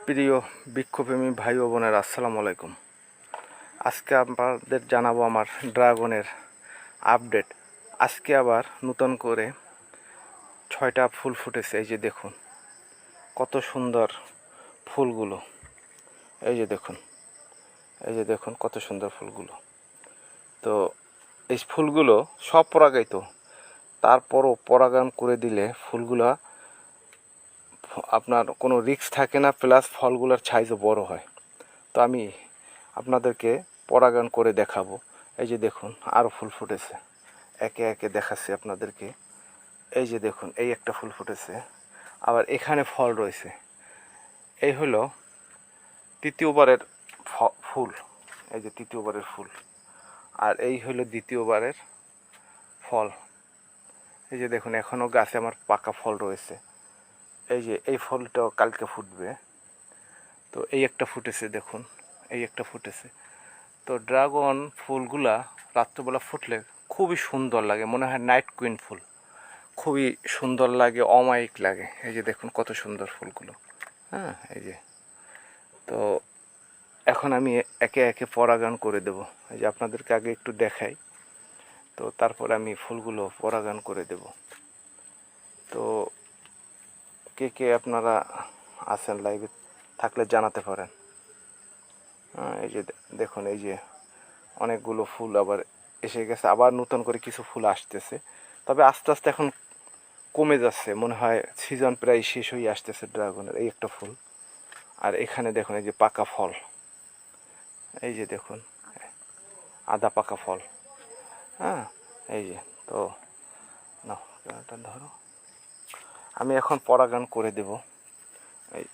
প্রিয় বৃক্ষপ্রেমী ভাই ও বোনেরা, আসসালামু আলাইকুম। আজকে আপনাদের জানাবো আমার ড্রাগনের আপডেট। আজকে আবার নতুন করে 6টা ফুল ফুটেছে। এই যে দেখুন কত সুন্দর ফুলগুলো। এই যে দেখুন কত সুন্দর ফুলগুলো। তো এই ফুলগুলো সব পরাগায়িত, তারপরও পরাগায়ন করে দিলে ফুলগুলো আপনার কোনো রিস্ক থাকে না, প্লাস ফলগুলোর সাইজও বড় হয়। তো আমি আপনাদেরকে পরাগায়ন করে দেখাবো। এই যে দেখুন আরও ফুল ফুটেছে, একে একে দেখাচ্ছি আপনাদেরকে। এই যে দেখুন এই একটা ফুল ফুটেছে, আবার এখানে ফল রয়েছে। এই হলো তৃতীয়বারের ফুল। এই যে তৃতীয়বারের ফুল, আর এই হলো দ্বিতীয়বারের ফল। এই যে দেখুন এখনও গাছে আমার পাকা ফল রয়েছে। এই যে এই ফলটাও কালকে ফুটবে। তো এই একটা ফুটেছে, দেখুন এই একটা ফুটেছে। তো ড্রাগন ফুলগুলা রাত্রবেলা ফুটলে খুবই সুন্দর লাগে, মনে হয় নাইট কুইন ফুল। খুবই সুন্দর লাগে, অমায়িক লাগে। এই যে দেখুন কত সুন্দর ফুলগুলো। হ্যাঁ, এই যে। তো এখন আমি একে একে পরাগায়ন করে দেব। এই যে আপনাদেরকে আগে একটু দেখাই, তো তারপর আমি ফুলগুলো পরাগায়ন করে দেব। তো কে কে আপনারা আছেন লাইভে থাকলে জানাতে পারেন। হ্যাঁ, এই যে দেখুন এই যে অনেকগুলো ফুল আবার এসে গেছে, আবার নতুন করে কিছু ফুল আসতেছে। তবে আস্তে আস্তে এখন কমে যাচ্ছে, মনে হয় সিজন প্রায় শেষ হয়ে আসতেছে ড্রাগনের। এই একটা ফুল, আর এখানে দেখুন এই যে পাকা ফল। এই যে দেখুন আধা পাকা ফল। হ্যাঁ, এই যে। তো না ধরো, আমি এখন পরাগায়ন করে দেব। এই